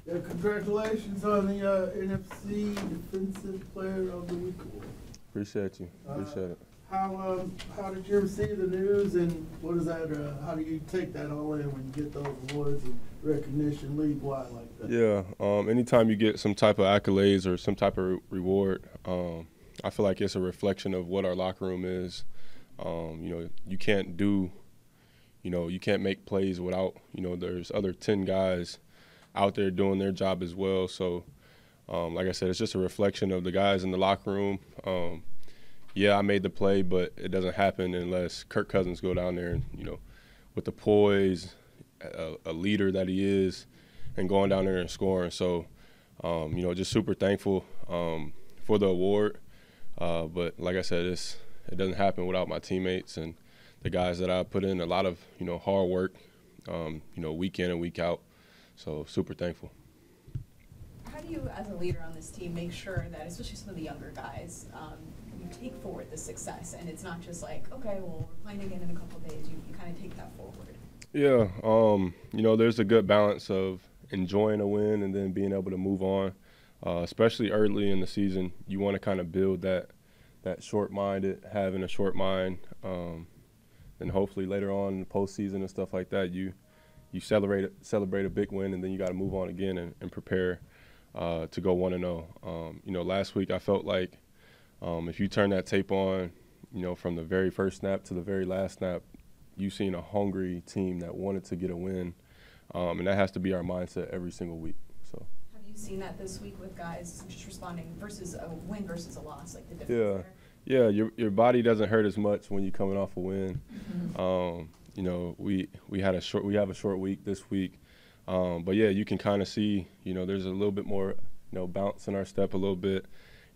Yeah, congratulations on the NFC Defensive Player of the Week award. Appreciate you. Appreciate it. How did you receive the news, and what is that? How do you take that all in when you get those awards and recognition league-wide like that? Yeah. Anytime you get some type of accolades or some type of reward, I feel like it's a reflection of what our locker room is. You can't do, you can't make plays without, there's other 10 guys out there doing their job as well. So, like I said, it's just a reflection of the guys in the locker room. Yeah, I made the play, but it doesn't happen unless Kirk Cousins go down there and, with the poise, a leader that he is, and going down there and scoring. So, just super thankful for the award. But like I said, it doesn't happen without my teammates and the guys that I put in a lot of, hard work, week in and week out. So super thankful. How do you, as a leader on this team, make sure that, especially some of the younger guys, you take forward the success, and it's not just like, okay, well, we're playing again in a couple of days. You kind of take that forward. Yeah, there's a good balance of enjoying a win and then being able to move on, especially early in the season. You want to kind of build that short-minded, having a short mind, and hopefully later on in the postseason and stuff like that, you celebrate a big win, and then you got to move on again and prepare to go 1-0. Last week I felt like if you turn that tape on, from the very first snap to the very last snap, you've seen a hungry team that wanted to get a win, and that has to be our mindset every single week. So. Have you seen that this week with guys just responding versus a win versus a loss, like the difference there? Yeah, your body doesn't hurt as much when you're coming off a win. Mm-hmm. We have a short week this week, but yeah, you can kind of see, there's a little bit more, bounce in our step a little bit.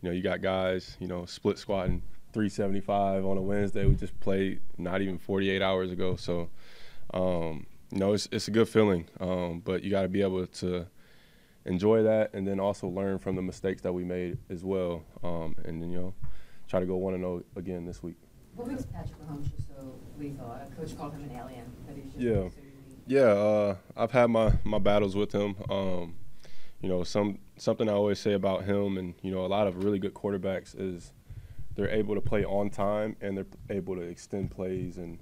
You got guys, split squatting 375 on a Wednesday. We just played not even 48 hours ago, so it's a good feeling. But you got to be able to enjoy that, and then also learn from the mistakes that we made as well, and then try to go 1-0 again this week. What makes Patrick Mahomes just so lethal? A coach called him an alien, but he's just Yeah. Yeah, I've had my battles with him. Something I always say about him and, a lot of really good quarterbacks is they're able to play on time and they're able to extend plays and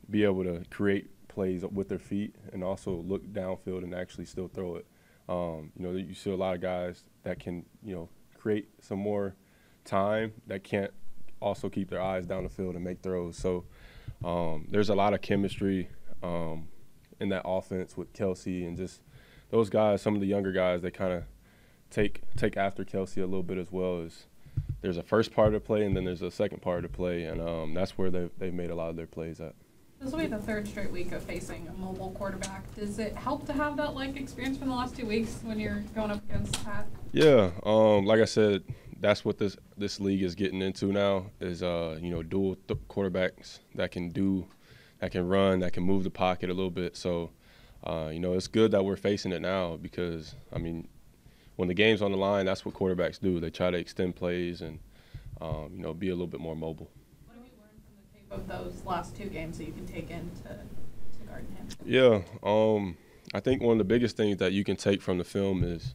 be able to create plays with their feet and also look downfield and actually still throw it. You see a lot of guys that can, create some more time that can't also keep their eyes down the field and make throws. So there's a lot of chemistry in that offense with Kelsey and just those guys, some of the younger guys, they kind of take after Kelsey a little bit as well. As there's a first part of the play and then there's a second part of the play, and that's where they've made a lot of their plays at. This will be the third straight week of facing a mobile quarterback. Does it help to have that experience from the last 2 weeks when you're going up against Pat? Yeah, like I said, that's what this league is getting into now is dual quarterbacks that can run, that can move the pocket a little bit. So it's good that we're facing it now because when the game's on the line, that's what quarterbacks do. They try to extend plays and be a little bit more mobile. What have you learned from the tape of those last 2 games that you can take into Garden Hampton? Yeah, I think one of the biggest things that you can take from the film is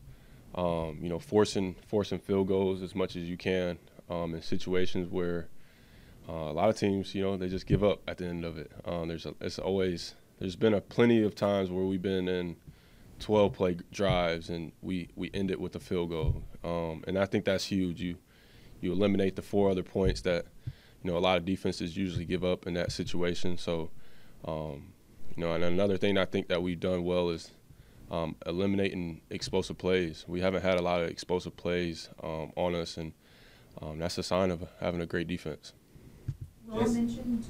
forcing field goals as much as you can in situations where a lot of teams, they just give up at the end of it. There's been plenty of times where we've been in 12-play drives and we end it with a field goal, and I think that's huge. You eliminate the 4 other points that a lot of defenses usually give up in that situation. So and another thing I think that we've done well is eliminating explosive plays. We haven't had a lot of explosive plays on us, and that's a sign of having a great defense. Will mentioned,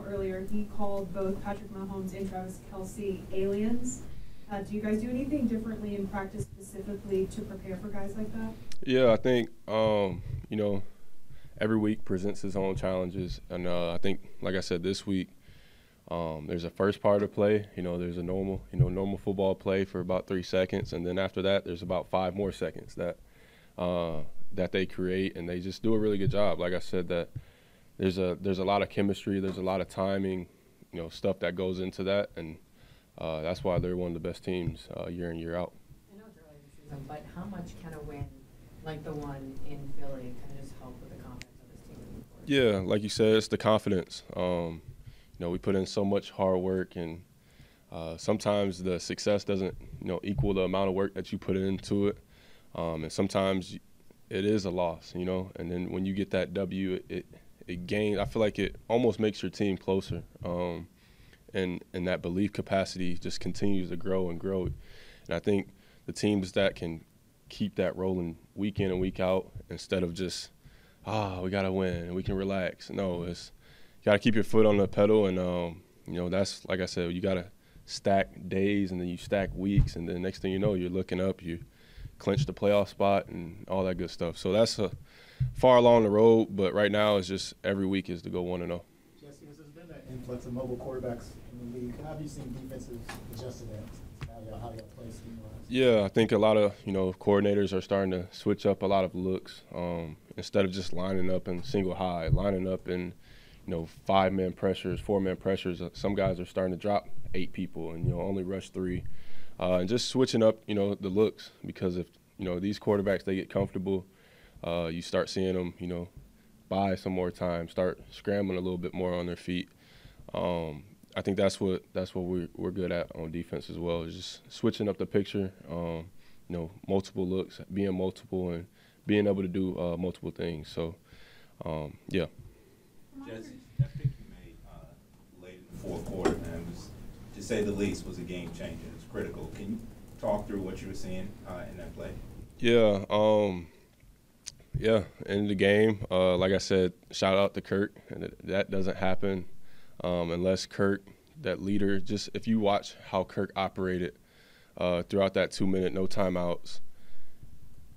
earlier he called both Patrick Mahomes and Travis Kelce aliens. Do you guys do anything differently in practice specifically to prepare for guys like that? Yeah, I think every week presents its own challenges, and I think, like I said, this week there's a first part of play. There's a normal football play for about 3 seconds, and then after that, there's about 5 more seconds that they create, and they just do a really good job. Like I said, that there's a lot of chemistry, there's a lot of timing, stuff that goes into that, and that's why they're one of the best teams year in, year out. I know it's early in the season, but how much can a win like the one in Philly kind of just help with the confidence of this team moving forward? Yeah, like you said, it's the confidence. We put in so much hard work, and sometimes the success doesn't, equal the amount of work that you put into it. And sometimes it is a loss, and then when you get that W, it gains. I feel like it almost makes your team closer. And that belief capacity just continues to grow and grow. And I think the teams that can keep that rolling week in and week out instead of just, we got to win and we can relax. No, you got to keep your foot on the pedal. And, that's, like I said, you got to stack days and then you stack weeks. And then next thing you know, you're looking up, you clinch the playoff spot and all that good stuff. So that's far along the road. But right now it's just every week is to go 1-0. Jesse, there's been an influx of mobile quarterbacks in the league. How have you seen defenses adjust to that? How y'all play scheme-wise? Yeah, I think a lot of, coordinators are starting to switch up a lot of looks. Instead of just lining up in single high, lining up in, 5-man pressures, 4-man pressures. Some guys are starting to drop 8 people and, only rush 3. And just switching up, the looks, because if, these quarterbacks, they get comfortable, you start seeing them, buy some more time, start scrambling a little bit more on their feet. I think that's what we're good at on defense as well, is just switching up the picture, multiple looks, being multiple, and being able to do multiple things. So, yeah. Jesse, that pick you made late in the fourth quarter, man, was, to say the least, was a game changer. It's critical. Can you talk through what you were seeing in that play? Yeah. In the game, like I said, shout out to Kirk. And that doesn't happen unless Kirk, that leader, just if you watch how Kirk operated throughout that 2-minute, no timeouts,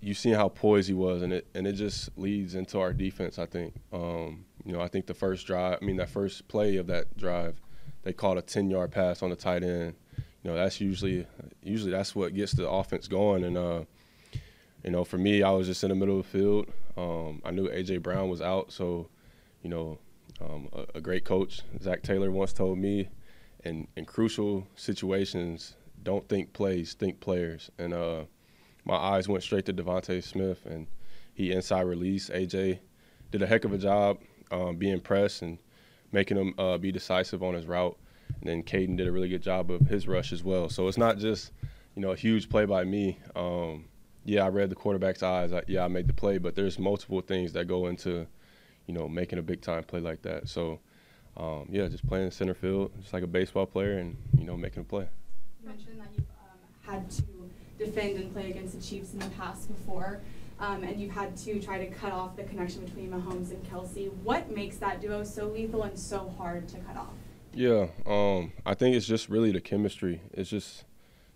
you see how poised he was, and it just leads into our defense, I think. I think the first that first play of that drive, they called a 10-yard pass on the tight end. That's usually that's what gets the offense going. And, for me, I was just in the middle of the field. I knew A.J. Brown was out, so, a great coach, Zach Taylor, once told me, in crucial situations, don't think plays, think players. And my eyes went straight to Devontae Smith, and he inside release. A.J. did a heck of a job being pressed and making him be decisive on his route. And then Caden did a really good job of his rush as well. So it's not just, a huge play by me. I read the quarterback's eyes. I made the play, but there's multiple things that go into, making a big-time play like that. So, just playing center field, just like a baseball player, and, making a play. You mentioned that you've had to defend and play against the Chiefs in the past before, and you've had to try to cut off the connection between Mahomes and Kelce. What makes that duo so lethal and so hard to cut off? Yeah, I think it's just really the chemistry. It's just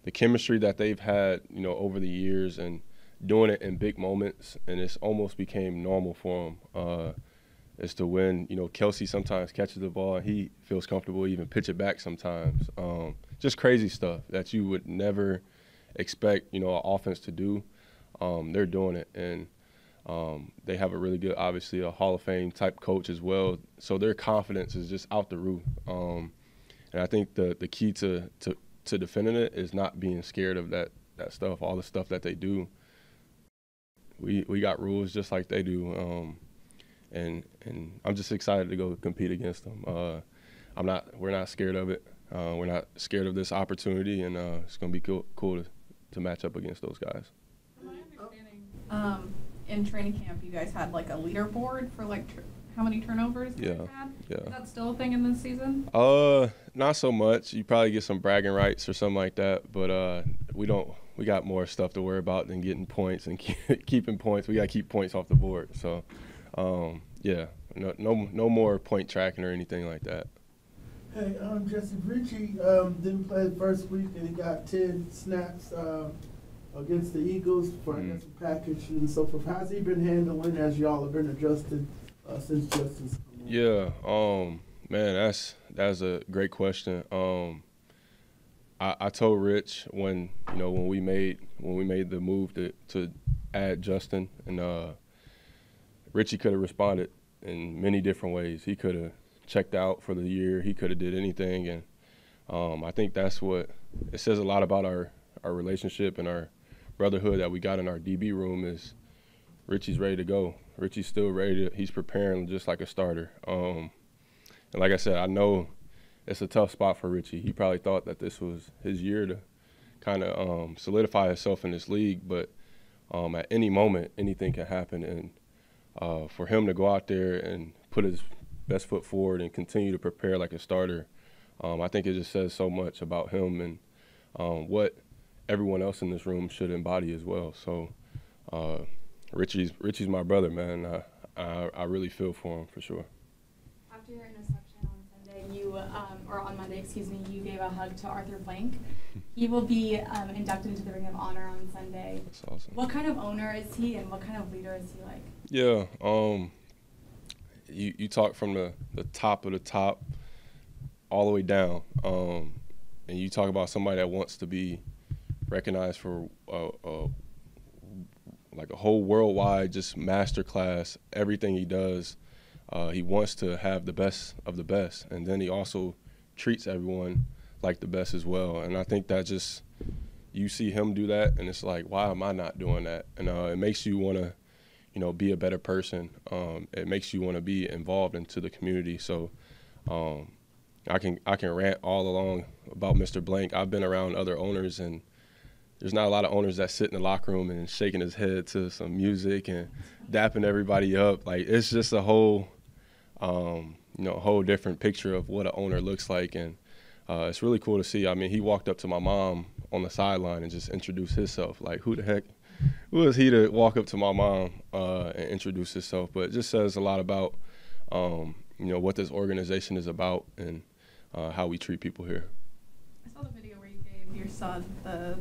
the chemistry that they've had, over the years, and doing it in big moments, and it's almost became normal for them. Is to when, Kelce sometimes catches the ball and he feels comfortable even pitch it back sometimes. Just crazy stuff that you would never expect, an offense to do. They're doing it, and they have a really good, obviously, a Hall of Fame type coach as well. So their confidence is just out the roof. And I think the key to defending it is not being scared of that stuff, all the stuff that they do. We got rules just like they do. And I'm just excited to go compete against them. We're not scared of it. We're not scared of this opportunity, and it's going to be cool to match up against those guys. From my understanding, in training camp, you guys had like a leaderboard for how many turnovers you guys had? Yeah. Is that still a thing in this season? Not so much. You probably get some bragging rights or something like that, but we don't. We got more stuff to worry about than getting points and keeping points. We got to keep points off the board. So, no more point tracking or anything like that. Hey, Jesse, Richie didn't play the first week, and he got 10 snaps against the Eagles for against the package and so forth. How's he been handling as y'all have been adjusted since Justin's come on? Yeah, man, that's a great question. I told Rich when we made the move to add Justin, and Richie could have responded in many different ways. He could have checked out for the year. He could have did anything, and I think that's what it says a lot about our relationship and our brotherhood that we got in our DB room is Richie's ready to go. Richie's still ready he's preparing just like a starter. And like I said, I know it's a tough spot for Richie. He probably thought that this was his year to kind of solidify himself in this league, but at any moment, anything can happen. And for him to go out there and put his best foot forward and continue to prepare like a starter, I think it just says so much about him and what everyone else in this room should embody as well. So Richie's my brother, man. I really feel for him for sure. After your interception on Sunday, or on Monday, excuse me, you gave a hug to Arthur Blank. He will be inducted into the Ring of Honor on Sunday. That's awesome. What kind of owner is he, and what kind of leader is he like? Yeah, you talk from the top of the top all the way down, and you talk about somebody that wants to be recognized for like a whole worldwide just masterclass, everything he does. He wants to have the best of the best, and then he also treats everyone like the best as well. And I think that just, you see him do that, and it's like, why am I not doing that? And it makes you want to, be a better person. It makes you want to be involved into the community. So I can rant all along about Mr. Blank. I've been around other owners, and there's not a lot of owners that sit in the locker room and shaking his head to some music and dapping everybody up. Like, it's just a whole, whole different picture of what an owner looks like. And it's really cool to see. I mean, he walked up to my mom on the sideline and just introduced himself. Like, who is he to walk up to my mom and introduce himself? But it just says a lot about, what this organization is about and how we treat people here. I saw the video where you gave your son the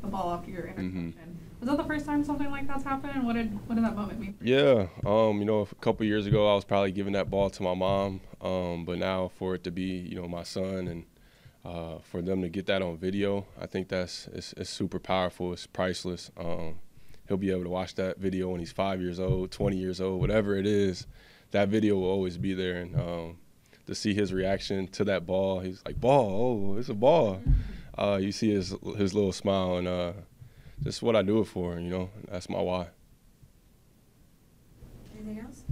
ball after your interception. Mm-hmm. Was that the first time something like that's happened? And what did that moment mean? Yeah, a couple of years ago I was probably giving that ball to my mom, but now for it to be, my son, and for them to get that on video, I think it's super powerful. It's priceless. He'll be able to watch that video when he's 5 years old, 20 years old, whatever it is. That video will always be there, and to see his reaction to that ball, he's like, "Ball! Oh, it's a ball!" You see his little smile, and just what I do it for. That's my why. Anything else?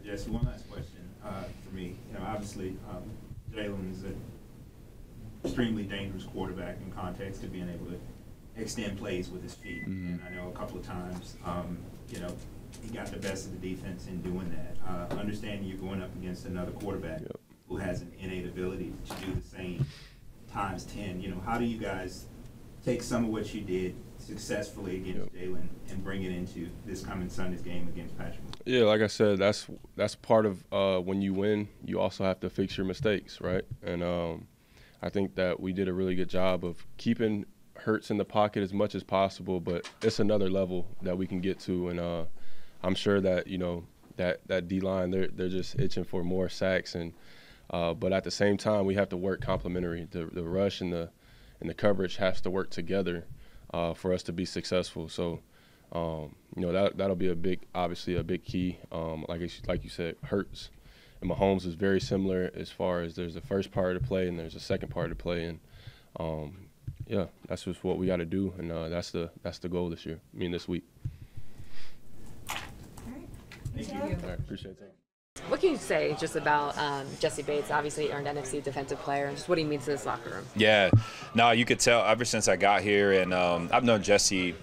Jesse, one last question for me. Obviously, Jalen's an extremely dangerous quarterback in context to being able to extend plays with his feet. Mm-hmm. And I know a couple of times, he got the best of the defense in doing that. Understanding you're going up against another quarterback who has an innate ability to do the same times 10. How do you guys take some of what you did successfully against Jalen and bring it into this coming Sunday's game against Patrick? Yeah, like I said, that's part of when you win, you also have to fix your mistakes, right? And I think that we did a really good job of keeping Hurts in the pocket as much as possible, but it's another level that we can get to, and I'm sure that that D-line, they're just itching for more sacks, and but at the same time we have to work complementary. The rush and the coverage has to work together for us to be successful. So that'll be obviously a big key. Like you said, Hurts and Mahomes is very similar as far as there's the first part of the play and there's a second part of the play, and that's just what we got to do, and that's the goal this week. All right. Thank you. All right, appreciate that. What can you say just about Jesse Bates, obviously earned NFC Defensive Player, and just what he means to this locker room? Yeah, no, you could tell ever since I got here, and I've known Jesse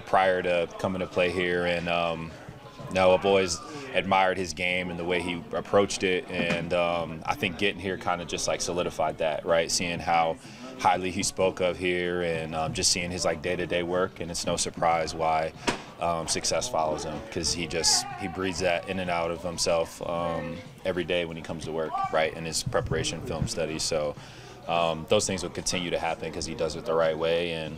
prior to coming to play here, and I've always admired his game and the way he approached it, and I think getting here kind of just like solidified that, right? Seeing how highly he spoke of here, and just seeing his like day-to-day work, and it's no surprise why success follows him, because he breathes that in and out of himself every day when he comes to work, right, in his preparation film studies. So those things will continue to happen because he does it the right way, and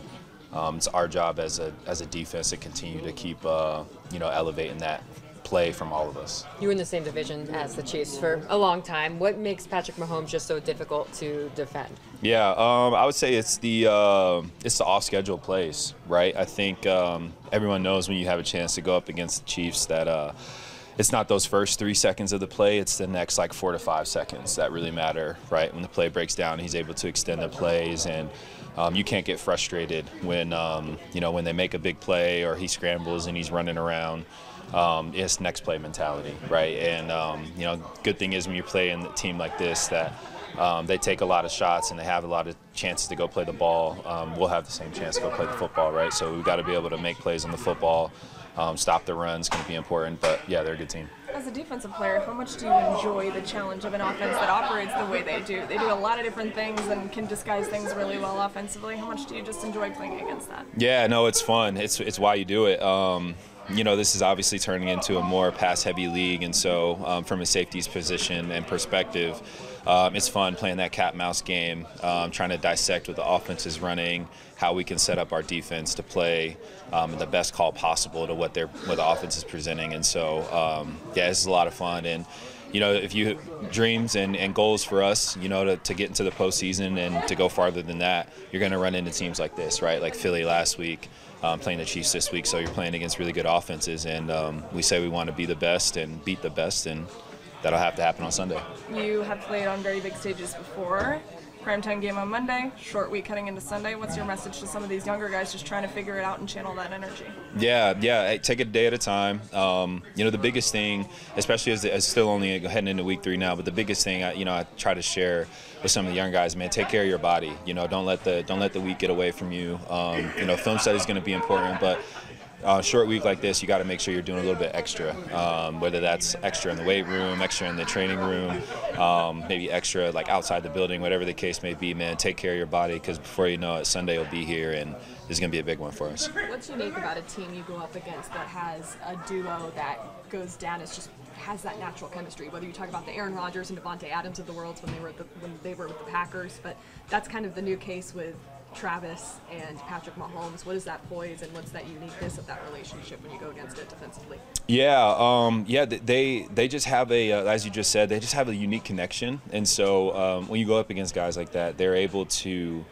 it's our job as a defense to continue to keep elevating that play from all of us. You were in the same division as the Chiefs for a long time. What makes Patrick Mahomes just so difficult to defend? Yeah, I would say it's the off-schedule plays, right? I think everyone knows when you have a chance to go up against the Chiefs that it's not those first 3 seconds of the play, it's the next like 4 to 5 seconds that really matter, right? When the play breaks down, he's able to extend the plays, and you can't get frustrated when, when they make a big play or he scrambles and he's running around. It's next play mentality, right? And, good thing is when you play in a team like this that they take a lot of shots and they have a lot of chances to go play the ball. We'll have the same chance to go play the football, right? So we've got to be able to make plays on the football. Stop the run is going to be important, but yeah, they're a good team. As a defensive player, how much do you enjoy the challenge of an offense that operates the way they do? They do a lot of different things and can disguise things really well offensively. How much do you just enjoy playing against that? Yeah, no, it's fun. It's why you do it. This is obviously turning into a more pass-heavy league, and so from a safety's position and perspective, it's fun playing that cat-mouse game, trying to dissect what the offense is running, how we can set up our defense to play the best call possible to what the offense is presenting. And so, this is a lot of fun. And, if you dreams and goals for us, to get into the postseason and to go farther than that, you're going to run into teams like this, right? Like Philly last week, playing the Chiefs this week. So you're playing against really good offenses. And we say we want to be the best and beat the best, and that'll have to happen on Sunday. You have played on very big stages before. Primetime game on Monday, short week heading into Sunday. What's your message to some of these younger guys just trying to figure it out and channel that energy? Yeah, hey, take it a day at a time. The biggest thing, especially as still only heading into week 3 now, but the biggest thing I try to share with some of the young guys, man, take care of your body. Don't let the week get away from you. Film study is going to be important, but short week like this, you got to make sure you're doing a little bit extra, whether that's extra in the weight room, extra in the training room, maybe extra like outside the building, whatever the case may be, man. Take care of your body, because before you know it, Sunday will be here, and this is going to be a big one for us. What's unique about a team you go up against that has a duo that goes down, has that natural chemistry, whether you talk about the Aaron Rodgers and Devontae Adams of the world when they were with the Packers, but that's kind of the new case with Travis and Patrick Mahomes. What is that poise and what's that uniqueness of that relationship when you go against it defensively? They just have as you just said, they just have a unique connection, and so when you go up against guys like that, they're able to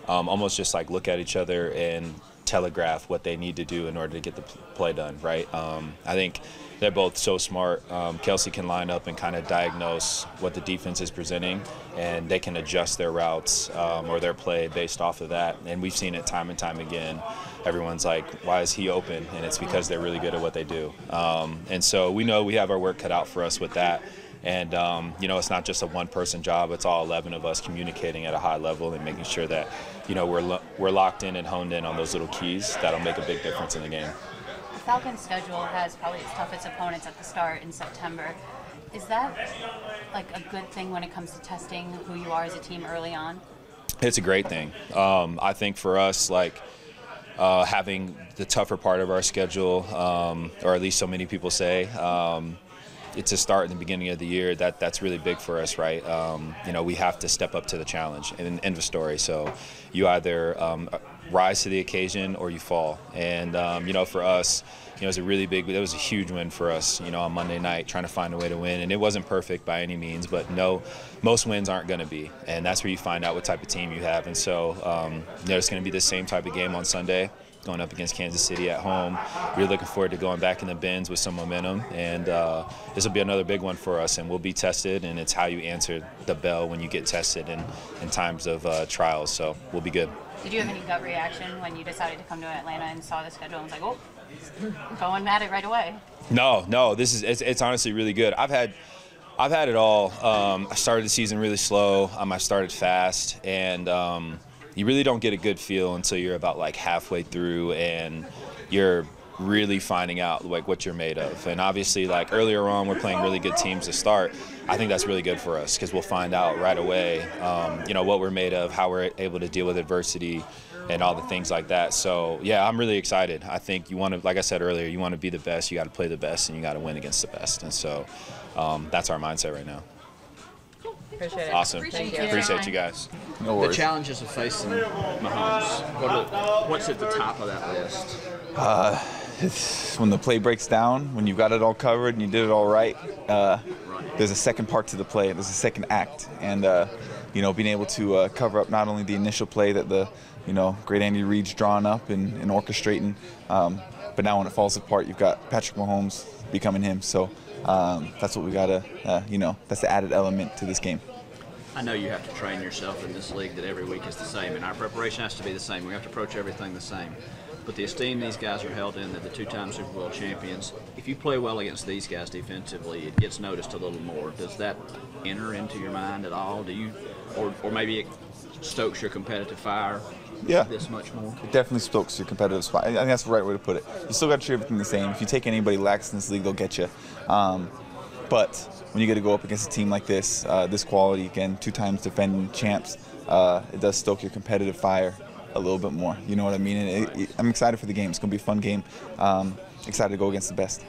almost just like look at each other and telegraph what they need to do in order to get the play done, right? I think they're both so smart. Kelce can line up and kind of diagnose what the defense is presenting, and they can adjust their routes or their play based off of that. And we've seen it time and time again. Everyone's like, why is he open? And it's because they're really good at what they do. And so we know we have our work cut out for us with that. And, it's not just a one-person job. It's all 11 of us communicating at a high level and making sure that, we're locked in and honed in on those little keys that'll make a big difference in the game. The Falcons' schedule has probably its toughest opponents at the start in September. Is that like a good thing when it comes to testing who you are as a team early on? It's a great thing. I think for us, having the tougher part of our schedule, or at least so many people say, it's a start in the beginning of the year. That's really big for us, right? We have to step up to the challenge, and end of story. So you either rise to the occasion or you fall. And for us, it was a huge win for us, on Monday night, trying to find a way to win. And it wasn't perfect by any means, but most wins aren't going to be. And that's where you find out what type of team you have. And so, it's going to be the same type of game on Sunday, going up against Kansas City at home. We're looking forward to going back in the bins with some momentum, and this will be another big one for us, and we'll be tested, and it's how you answer the bell when you get tested in times of trials, so we'll be good. Did you have any gut reaction when you decided to come to Atlanta and saw the schedule and was like, oh, going at it right away? No, it's honestly really good. I've had it all. I started the season really slow. I started fast, and you really don't get a good feel until you're about halfway through and you're really finding out what you're made of. And obviously earlier on we're playing really good teams to start. I think that's really good for us because we'll find out right away what we're made of, how we're able to deal with adversity and all the things like that. So yeah, I'm really excited. I think you want to, like I said earlier, you want to be the best, you got to play the best, and you got to win against the best. And so that's our mindset right now. Appreciate it. Awesome. Appreciate you guys. No worries. The challenges of facing Mahomes, what's at the top of that list? It's when the play breaks down, when you've got it all covered and you did it all right, there's a second part to the play, there's a second act. And, being able to cover up not only the initial play that the great Andy Reid's drawing up and orchestrating. But now when it falls apart, you've got Patrick Mahomes becoming him. So that's what we got to, that's the added element to this game. I know you have to train yourself in this league that every week is the same, and our preparation has to be the same. We have to approach everything the same. But the esteem these guys are held in, they're the two-time Super Bowl champions. If you play well against these guys defensively, it gets noticed a little more. Does that enter into your mind at all? Do you, or maybe it stokes your competitive fire this much more? It definitely stokes your competitive spot. I think that's the right way to put it. You still got to treat everything the same. If you take anybody lax in this league, they'll get you. But when you get to go up against a team like this, this quality, again, 2 times defending champs, it does stoke your competitive fire a little bit more. You know what I mean? And I'm excited for the game. It's going to be a fun game. Excited to go against the best.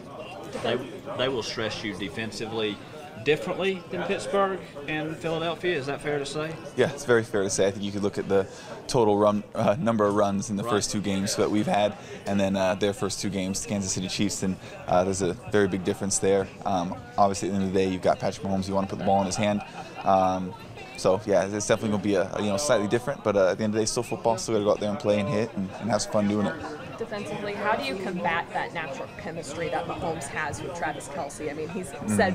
They will stress you defensively differently than Pittsburgh and Philadelphia. Is that fair to say? Yeah, it's very fair to say. I think you could look at the total run number of runs in the first 2 games that we've had, and then their first 2 games, the Kansas City Chiefs, and there's a very big difference there. Obviously, at the end of the day, you've got Patrick Mahomes. You want to put the ball in his hand. So yeah, it's definitely going to be slightly different, but at the end of the day, still football. Still got to go out there and play and hit and have some fun doing it. Defensively, how do you combat that natural chemistry that Mahomes has with Travis Kelce? I mean, he's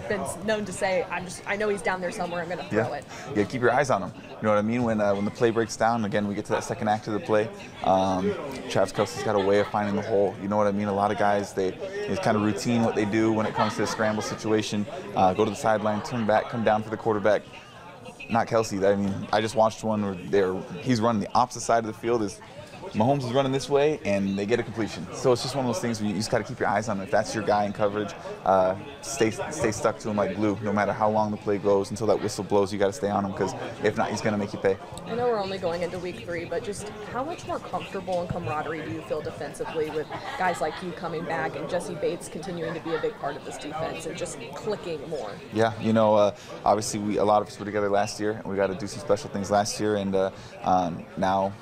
been known to say, I know he's down there somewhere, I'm going to throw it. Yeah, keep your eyes on him. You know what I mean? When the play breaks down, again, we get to that second act of the play. Travis Kelce's got a way of finding the hole. You know what I mean? A lot of guys, it's kind of routine what they do when it comes to a scramble situation. Go to the sideline, turn back, come down for the quarterback. Not Kelce. I mean, I just watched one where he's running the opposite side of the field. Mahomes is running this way, and they get a completion. So it's just one of those things where you just got to keep your eyes on him. If that's your guy in coverage, stay stuck to him like glue, no matter how long the play goes. Until that whistle blows, you got to stay on him, because if not, he's going to make you pay. I know we're only going into week 3, but just how much more comfortable and camaraderie do you feel defensively with guys like you coming back and Jesse Bates continuing to be a big part of this defense and just clicking more? Yeah, obviously a lot of us were together last year, and we got to do some special things last year, and now,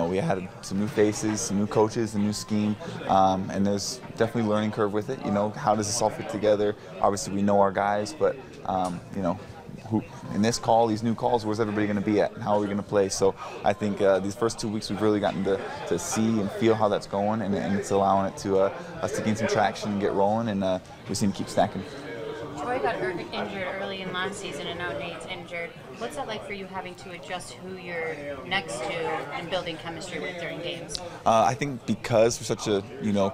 we had some new faces, some new coaches, a new scheme, and there's definitely a learning curve with it. How does this all fit together? Obviously, we know our guys, but, in this call, these new calls, where's everybody going to be at, and how are we going to play? So I think these first 2 weeks we've really gotten to see and feel how that's going, and it's allowing it to us to gain some traction and get rolling, and we seem to keep stacking. Troy got injured early in last season, and now Nate's injured. What's that like for you, having to adjust who you're next to and building chemistry with during games? I think because we're such a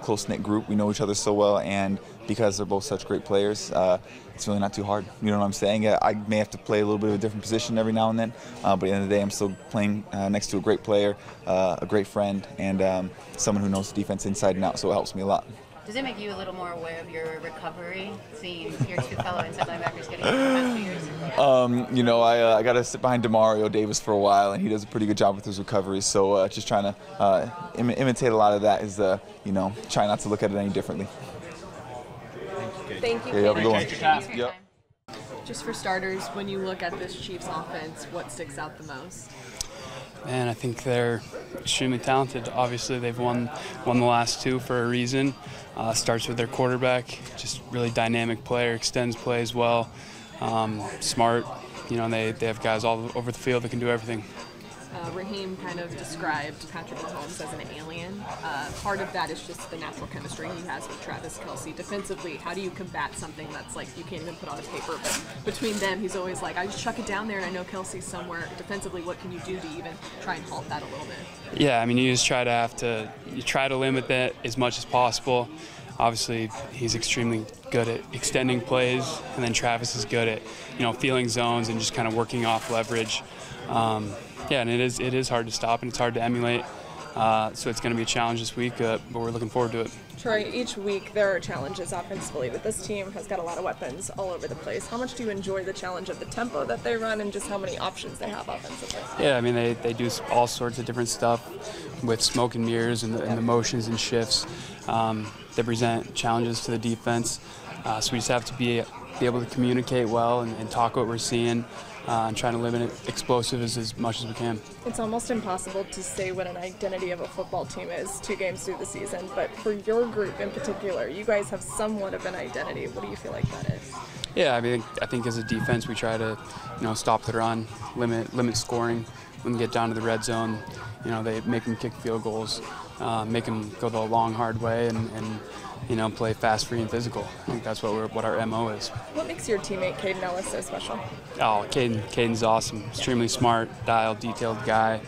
close-knit group, we know each other so well, and because they're both such great players, it's really not too hard. You know what I'm saying? I may have to play a little bit of a different position every now and then, but at the end of the day, I'm still playing next to a great player, a great friend, and someone who knows the defense inside and out, so it helps me a lot. Does it make you a little more aware of your recovery, seeing your 2 fellow inside linebackers getting hurt the past 2 years? I got to sit behind Demario Davis for a while, and he does a pretty good job with his recovery. So just trying to imitate a lot of that is, try not to look at it any differently. Thank you. Yeah, have a good one. Yep. Just for starters, when you look at this Chiefs offense, what sticks out the most? Man, I think they're extremely talented. Obviously, they've won the last 2 for a reason. Starts with their quarterback, just really dynamic player, extends plays well, smart. They have guys all over the field that can do everything. Raheem kind of described Patrick Mahomes as an alien. Part of that is just the natural chemistry he has with Travis Kelce. Defensively, how do you combat something that's like you can't even put on a paper, but between them, he's always like, I just chuck it down there and I know Kelce's somewhere. Defensively, what can you do to even try and halt that a little bit? Yeah, I mean, you just try to limit that as much as possible. Obviously, he's extremely good at extending plays, and then Travis is good at, feeling zones and just kind of working off leverage. Yeah, and it is hard to stop, and it's hard to emulate. So it's going to be a challenge this week, but we're looking forward to it. Troy, each week there are challenges offensively, but this team has got a lot of weapons all over the place. How much do you enjoy the challenge of the tempo that they run and just how many options they have offensively? Yeah, I mean, they do all sorts of different stuff with smoke and mirrors and the motions and shifts that present challenges to the defense. So we just have to be able to communicate well and talk what we're seeing. And trying to limit explosives as much as we can. It's almost impossible to say what an identity of a football team is 2 games through the season, but for your group in particular, you guys have somewhat of an identity. What do you feel like that is? Yeah, I think as a defense we try to, stop the run, limit scoring, when they get down to the red zone, you know, they make them kick field goals, make them go the long, hard way, and you know, play fast, free, and physical. I think that's what our MO is. What makes your teammate Caden Ellis so special? Oh, Caden's awesome. Extremely smart, dialed, detailed guy.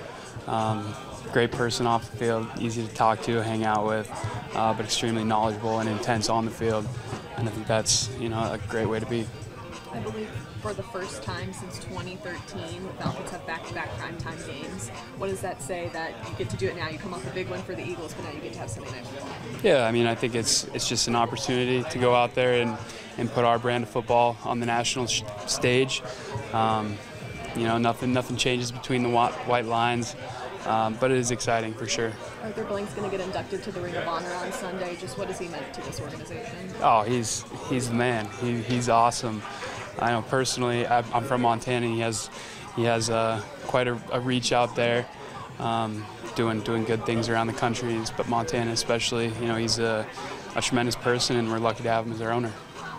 Great person off the field, easy to talk to, hang out with, but extremely knowledgeable and intense on the field. And I think that's, you know, a great way to be. I believe for the first time since 2013, the Falcons have back-to-back primetime games. What does that say that you get to do it now? You come off a big win for the Eagles, but now you get to have Sunday Night Football. Yeah, I mean, I think it's just an opportunity to go out there and put our brand of football on the national stage. You know, nothing changes between the white lines, but it is exciting for sure. Arthur Blank's going to get inducted to the Ring of Honor on Sunday. Just what has he meant to this organization? Oh, he's the man. He's awesome. I know personally, I'm from Montana. He has quite a reach out there, doing good things around the country, but Montana especially. You know, he's a tremendous person, and we're lucky to have him as our owner.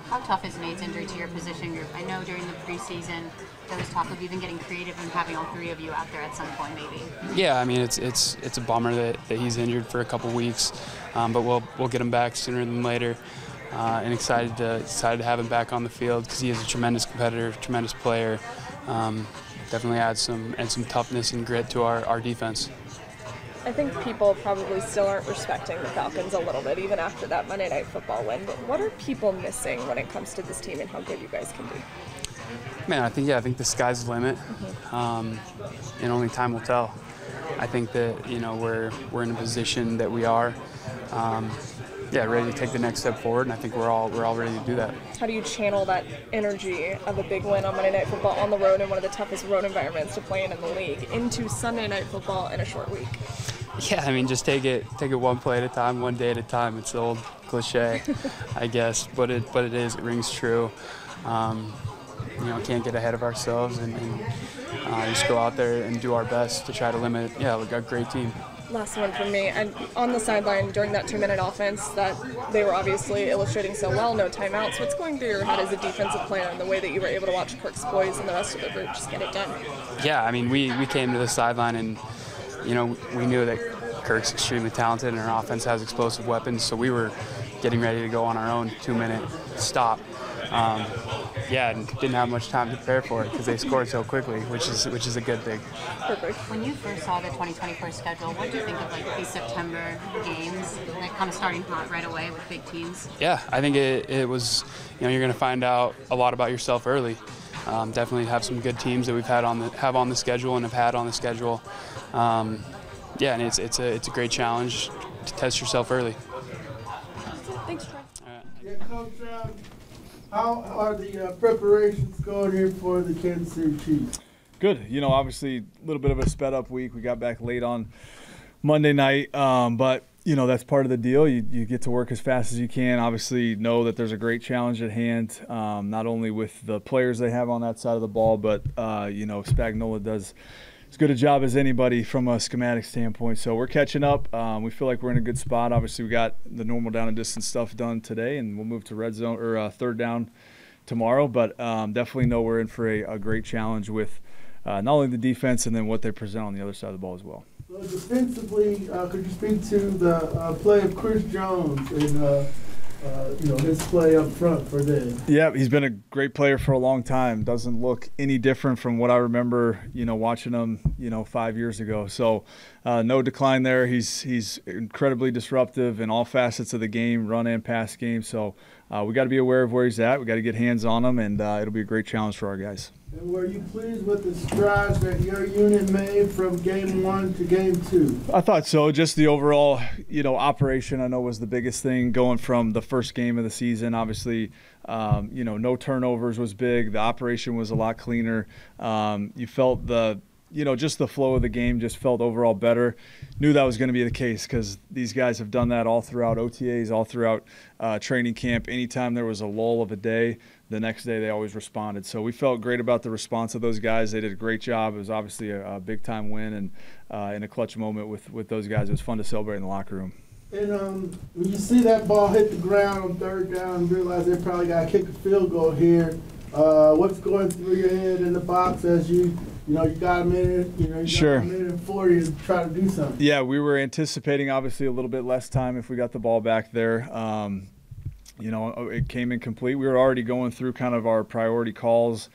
How tough is Nate's injury to your position group? I know during the preseason there was talk of even getting creative and having all three of you out there at some point, maybe. Yeah, I mean it's a bummer that he's injured for a couple weeks, but we'll get him back sooner than later. And excited to have him back on the field because he is a tremendous competitor, tremendous player. Definitely adds some toughness and grit to our defense. I think people probably still aren't respecting the Falcons a little bit, even after that Monday Night Football win. But what are people missing when it comes to this team and how good you guys can be? Man, I think the sky's the limit, and only time will tell. I think that, you know, we're in a position that we are, ready to take the next step forward, and I think we're all ready to do that. How do you channel that energy of a big win on Monday Night Football on the road in one of the toughest road environments to play in the league into Sunday Night Football in a short week? Yeah, I mean, just take it one play at a time, one day at a time. It's the old cliche, I guess, but it rings true. You know, can't get ahead of ourselves and just go out there and do our best to try to limit. Yeah, we've got a great team. Last one from me. And on the sideline during that 2-minute offense that they were obviously illustrating so well, no timeouts. What's going through your head as a defensive player and the way that you were able to watch Kirk's boys and the rest of the group just get it done? Yeah, I mean, we came to the sideline and, you know, we knew that Kirk's extremely talented and our offense has explosive weapons, so we were getting ready to go on our own 2-minute stop. And didn't have much time to prepare for it because they scored so quickly, which is a good thing. Perfect. When you first saw the 2024 schedule, what did you think of like these September games, like kind of starting hot right away with big teams? Yeah, I think it was, you know, you're going to find out a lot about yourself early. Definitely have some good teams that we've had on the schedule and have had on the schedule. And it's a great challenge to test yourself early. Thanks, Troy. Yeah, Coach, how are the preparations going here for the Kansas City Chiefs? Good. You know, obviously a little bit of a sped up week. We got back late on Monday night, but you know, that's part of the deal. You get to work as fast as you can. Obviously know that there's a great challenge at hand, not only with the players they have on that side of the ball, but you know, Spagnuolo does as good a job as anybody from a schematic standpoint. So we're catching up. We feel like we're in a good spot. Obviously, we got the normal down and distance stuff done today, and we'll move to red zone or third down tomorrow. But definitely know we're in for a great challenge with not only the defense and then what they present on the other side of the ball as well. So defensively, could you speak to the play of Chris Jones and you know, his play up front for them? Yeah, he's been a great player for a long time. Doesn't look any different from what I remember, you know, watching him, you know, 5 years ago. So no decline there. He's incredibly disruptive in all facets of the game, run and pass game. So we got to be aware of where he's at. We got to get hands on him, and it'll be a great challenge for our guys. And were you pleased with the strides that your unit made from game 1 to game 2? I thought so. Just the overall, you know, operation I know was the biggest thing going from the first game of the season. Obviously, you know, no turnovers was big. The operation was a lot cleaner. You felt just the flow of the game just felt overall better. Knew that was going to be the case because these guys have done that all throughout OTAs, all throughout training camp. Anytime there was a lull of a day, the next day they always responded. So we felt great about the response of those guys. They did a great job. It was obviously a big-time win, and in a clutch moment with those guys. It was fun to celebrate in the locker room. And when you see that ball hit the ground on third down and realize they probably got to kick a field goal here, what's going through your head in the box as you you got a minute, you got Sure. a minute and 40 to try to do something. Yeah, we were anticipating obviously a little bit less time if we got the ball back there. It came incomplete. We were already going through kind of our priority calls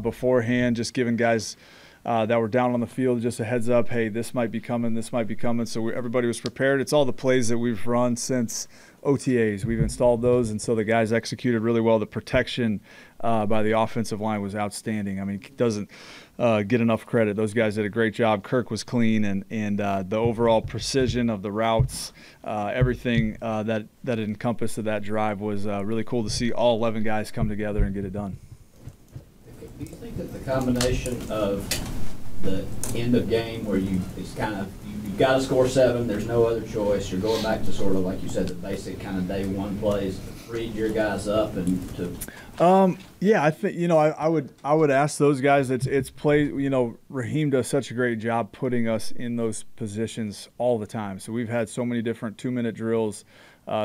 beforehand, just giving guys that were down on the field just a heads up, hey, this might be coming, this might be coming. So everybody was prepared. It's all the plays that we've run since OTAs. We've installed those, and so the guys executed really well. The protection by the offensive line was outstanding. I mean, it doesn't get enough credit. Those guys did a great job. Kirk was clean, and the overall precision of the routes, everything that it encompassed of that drive was really cool to see all 11 guys come together and get it done. Do you think that the combination of the end of game where it's kind of you've got to score 7, there's no other choice, you're going back to sort of like you said the basic kind of day one plays to freed your guys up and to yeah, I think I would ask those guys. It's play. Raheem does such a great job putting us in those positions all the time. So we've had so many different 2-minute drills,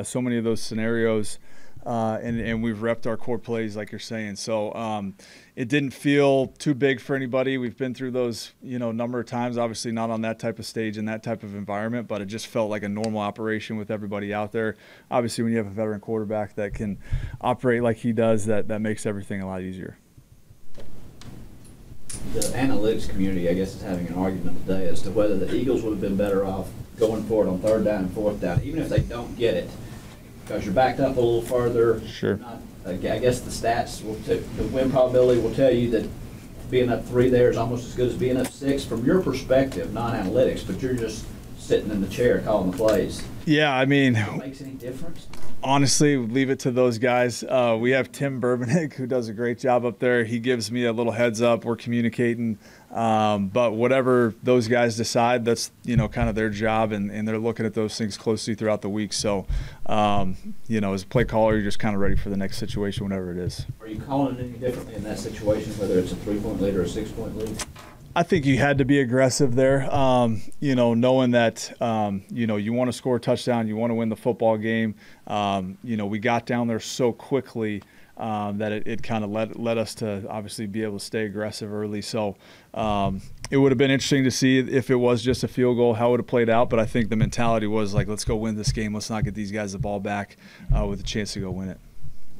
so many of those scenarios. And we've repped our core plays like you're saying. So it didn't feel too big for anybody. We've been through those, number of times, obviously not on that type of stage in that type of environment, but it just felt like a normal operation with everybody out there. Obviously, when you have a veteran quarterback that can operate like he does, that makes everything a lot easier. The analytics community, I guess, is having an argument today as to whether the Eagles would have been better off going for it on 3rd down and 4th down, even if they don't get it. Because you're backed up a little further. Sure. I guess the stats, the win probability will tell you that being up 3 there is almost as good as being up 6 from your perspective, not analytics, but you're just sitting in the chair calling the plays. Yeah, I mean, It makes any difference? Honestly, leave it to those guys. We have Tim Burbanek, who does a great job up there. He gives me a little heads up. We're communicating. But whatever those guys decide, that's, kind of their job, and they're looking at those things closely throughout the week. So, as a play caller, you're just kind of ready for the next situation, whatever it is. Are you calling it any differently in that situation, whether it's a 3-point lead or a 6-point lead? I think you had to be aggressive there, knowing that, you want to score a touchdown, you want to win the football game. We got down there so quickly that it kind of led us to obviously be able to stay aggressive early. So it would have been interesting to see if it was just a field goal, how it would have played out. But I think the mentality was like, let's go win this game. Let's not get these guys the ball back with a chance to go win it.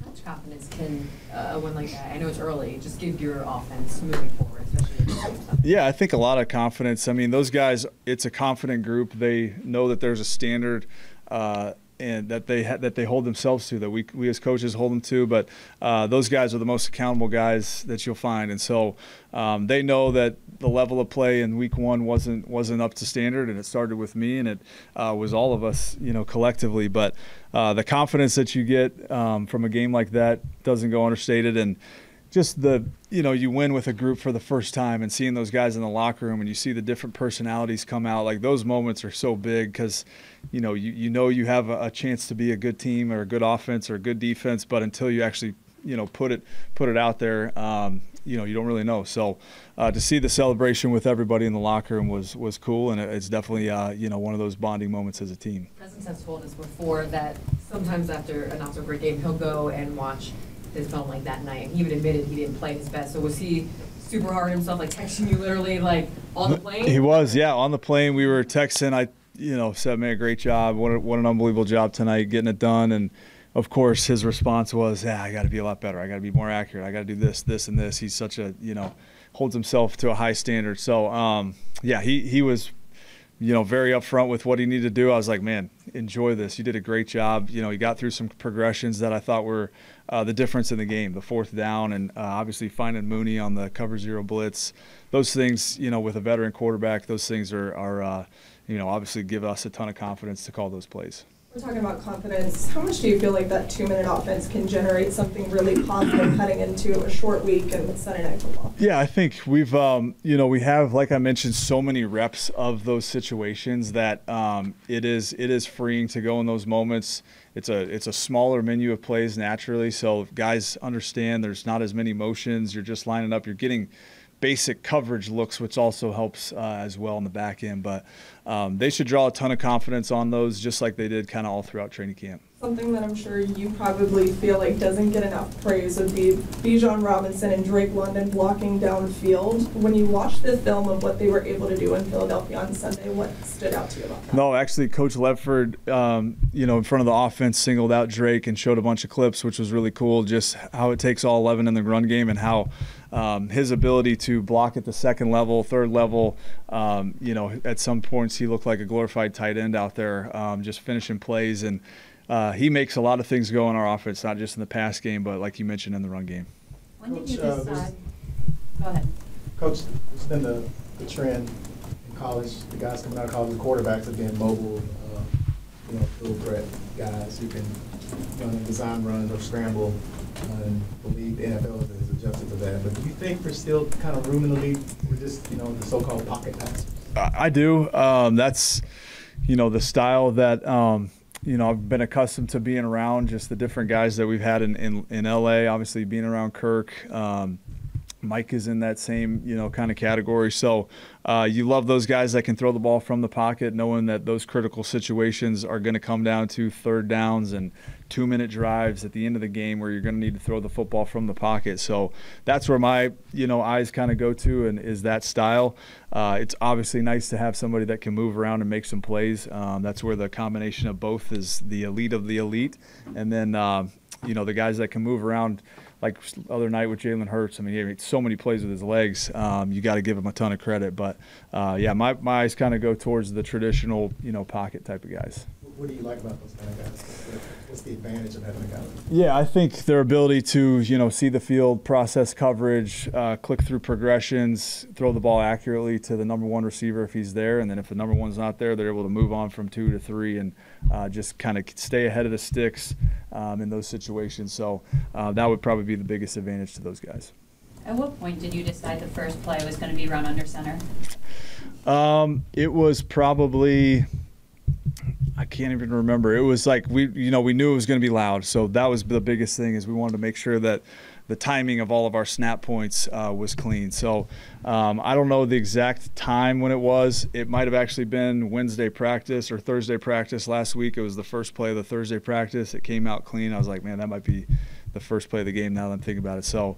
How much confidence can a win like that, I know it's early, just give your offense moving forward, especially Yeah, I think a lot of confidence. I mean, those guys, it's a confident group. They know that there's a standard and that they hold themselves to, that we as coaches hold them to. But those guys are the most accountable guys that you'll find, and so they know that the level of play in week 1 wasn't up to standard, and it started with me, and it was all of us, collectively. But the confidence that you get from a game like that doesn't go understated, and just you win with a group for the first time, and seeing those guys in the locker room, and you see the different personalities come out. Like, those moments are so big because you have a chance to be a good team or a good offense or a good defense, but until you actually put it out there, you don't really know. So to see the celebration with everybody in the locker room was cool, and it's definitely one of those bonding moments as a team. Cousins has told us before that sometimes after a not so great game, he'll go and watch his film like that night. He even admitted he didn't play his best. So was he super hard on himself, like texting you literally like on the plane? He was, yeah, on the plane. We were texting. I said, man, great job. What an unbelievable job tonight, getting it done. And of course, his response was, I got to be a lot better. I got to be more accurate. I got to do this, this, and this. He's such a, holds himself to a high standard. So, he was, very upfront with what he needed to do. I was like, man, enjoy this. You did a great job. He got through some progressions that I thought were the difference in the game, the 4th down, and obviously finding Mooney on the cover 0 blitz. Those things, with a veteran quarterback, those things are obviously give us a ton of confidence to call those plays. We're talking about confidence. How much do you feel like that 2-minute offense can generate something really positive heading into a short week and Sunday Night Football? Yeah, I think we've, we have, like I mentioned, so many reps of those situations that it is freeing to go in those moments. It's a smaller menu of plays naturally, so guys understand there's not as many motions. You're just lining up. You're getting basic coverage looks, which also helps as well in the back end. But they should draw a ton of confidence on those, just like they did kind of all throughout training camp. Something that I'm sure you probably feel like doesn't get enough praise would be Bijan Robinson and Drake London blocking downfield. When you watch the film of what they were able to do in Philadelphia on Sunday, what stood out to you about that? No, actually, Coach Ledford, in front of the offense, singled out Drake and showed a bunch of clips, which was really cool, just how it takes all 11 in the run game and how his ability to block at the second level, third level, at some points he looked like a glorified tight end out there, just finishing plays. And he makes a lot of things go in our offense, not just in the pass game, but like you mentioned, in the run game. When did you decide? Go ahead. Coach, it's been the trend in college. The guys coming out of college, the quarterbacks have been mobile, full threat guys who can run design runs or scramble. And believe the NFL has adjusted to that. But do you think there's still kind of room in the league for just, the so-called pocket passers? I do. That's, the style that I've been accustomed to being around, just the different guys that we've had in LA, obviously being around Kirk. Mike is in that same, kind of category. So you love those guys that can throw the ball from the pocket, knowing that those critical situations are going to come down to third downs and 2-minute drives at the end of the game where you're going to need to throw the football from the pocket. So that's where my, eyes kind of go to, and is that style. It's obviously nice to have somebody that can move around and make some plays. That's where the combination of both is the elite of the elite. And then, the guys that can move around, like the other night with Jalen Hurts. I mean, he made so many plays with his legs. You got to give him a ton of credit. But, my eyes kind of go towards the traditional, pocket type of guys. What do you like about those kind of guys? What's the advantage of having a guy like that? Yeah, I think their ability to, see the field, process coverage, click through progressions, throw the ball accurately to the number one receiver if he's there. And then if the number one's not there, they're able to move on from 2 to 3 and just kind of stay ahead of the sticks in those situations. So that would probably be the biggest advantage to those guys. At what point did you decide the first play was going to be run under center? It was probably, I can't even remember. It was like we knew it was going to be loud. So that was the biggest thing, is we wanted to make sure that the timing of all of our snap points was clean. So I don't know the exact time when it was. It might have actually been Wednesday practice or Thursday practice last week. It was the first play of the Thursday practice. It came out clean. I was like, man, that might be the first play of the game now that I'm thinking about it. So,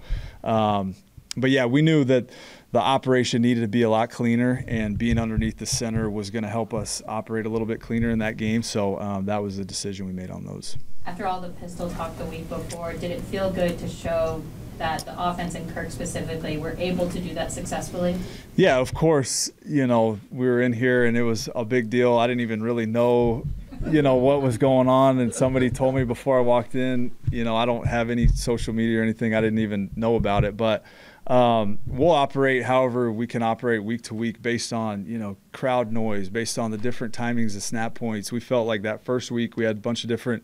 but yeah, we knew that the operation needed to be a lot cleaner, and being underneath the center was going to help us operate a little bit cleaner in that game. So that was the decision we made on those. After all the pistol talk the week before, did it feel good to show that the offense and Kirk specifically were able to do that successfully? Yeah, of course. We were in here and it was a big deal. I didn't even really know what was going on, and somebody told me before I walked in. I don't have any social media or anything. I didn't even know about it, but we'll operate however we can operate week to week based on, crowd noise, based on the different timings of snap points. We felt like that first week we had a bunch of different,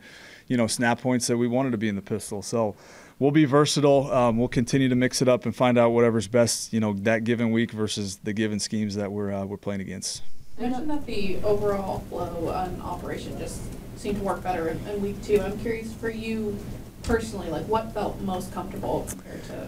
snap points that we wanted to be in the pistol. So we'll be versatile. We'll continue to mix it up and find out whatever's best, that given week versus the given schemes that we're playing against. You mentioned that the overall flow and operation just seemed to work better in week 2. I'm curious for you personally, what felt most comfortable compared to?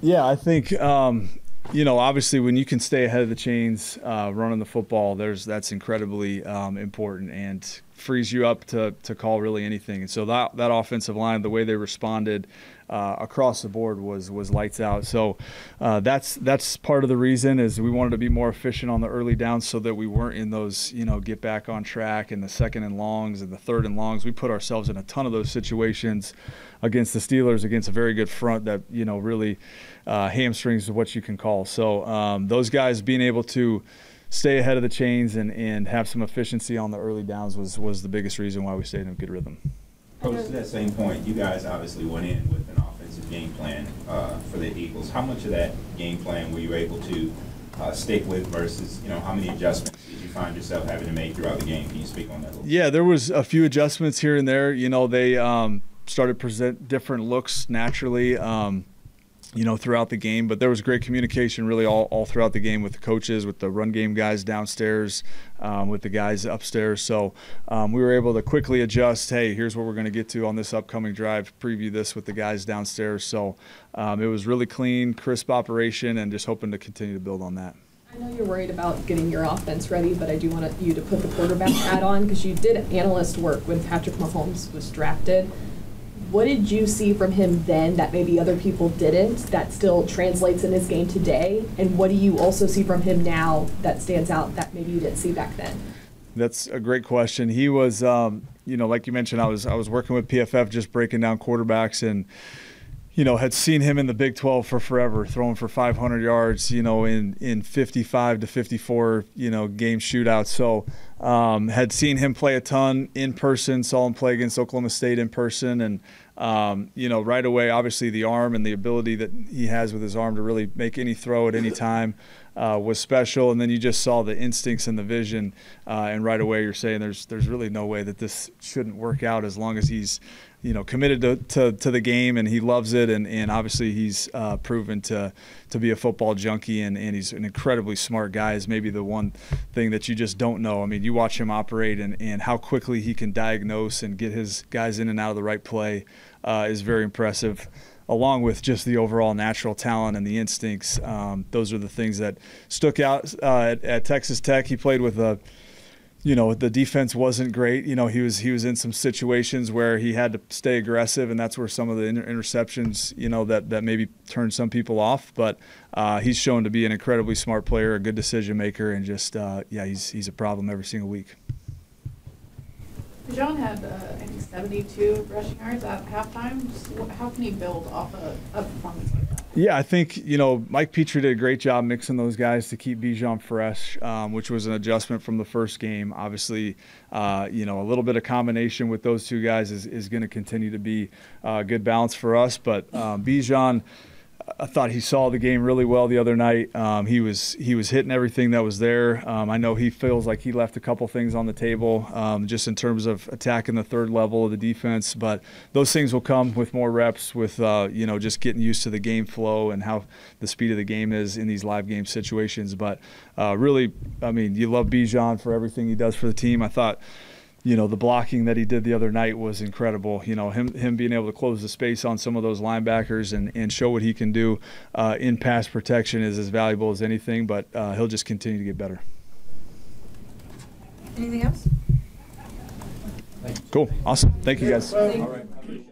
Yeah, I think, obviously when you can stay ahead of the chains running the football, that's incredibly important and frees you up to call really anything. And so that offensive line, the way they responded across the board was lights out. So that's part of the reason, is we wanted to be more efficient on the early downs so that we weren't in those, get back on track and the second and longs and the third and longs. We put ourselves in a ton of those situations against the Steelers, against a very good front that, really hamstrings what you can call. So those guys being able to stay ahead of the chains and have some efficiency on the early downs was the biggest reason why we stayed in a good rhythm. Coach, to that same point, you guys obviously went in with an offensive game plan for the Eagles. How much of that game plan were you able to stick with versus, how many adjustments did you find yourself having to make throughout the game? Can you speak on that a little bit? Yeah, there was a few adjustments here and there. They started present different looks naturally. throughout the game. But there was great communication really all throughout the game with the coaches, with the run game guys downstairs, with the guys upstairs. So we were able to quickly adjust, hey, here's what we're going to get to on this upcoming drive, preview this with the guys downstairs. So it was really clean, crisp operation, and just hoping to continue to build on that. I know you're worried about getting your offense ready, but I do want you to put the quarterback hat on because you did analyst work when Patrick Mahomes was drafted. What did you see from him then that maybe other people didn't, that still translates in his game today? And what do you also see from him now that stands out that maybe you didn't see back then? That's a great question. He was, like you mentioned, I was working with PFF just breaking down quarterbacks, and had seen him in the Big 12 for forever, throwing for 500 yards, in 55 to 54, game shootouts. So had seen him play a ton in person, saw him play against Oklahoma State in person. And, right away, obviously the arm and the ability that he has with his arm to really make any throw at any time was special. And then you just saw the instincts and the vision. And right away you're saying there's really no way that this shouldn't work out as long as he's committed to the game and he loves it, and obviously he's proven to be a football junkie, and he's an incredibly smart guy is maybe the one thing that you just don't know. I mean, you watch him operate and how quickly he can diagnose and get his guys in and out of the right play is very impressive, along with just the overall natural talent and the instincts. Those are the things that stuck out at Texas Tech. He played with the defense wasn't great. He was in some situations where he had to stay aggressive, and that's where some of the interceptions, that maybe turned some people off. But he's shown to be an incredibly smart player, a good decision maker, and just he's a problem every single week. Bijan had, 72 rushing yards at halftime. How can he build off a performance like that? Yeah, I think, Mike Petrie did a great job mixing those guys to keep Bijan fresh, which was an adjustment from the first game. Obviously, a little bit of combination with those two guys is going to continue to be a good balance for us. But Bijan, I thought he saw the game really well the other night. He was hitting everything that was there. I know he feels like he left a couple things on the table just in terms of attacking the third level of the defense. But those things will come with more reps, with just getting used to the game flow and how the speed of the game is in these live game situations. But really, I mean, you love Bijan for everything he does for the team. I thought, the blocking that he did the other night was incredible. Him being able to close the space on some of those linebackers and show what he can do in pass protection is as valuable as anything, but he'll just continue to get better. Anything else? Cool. Awesome. Thank you, guys. Thank you. All right.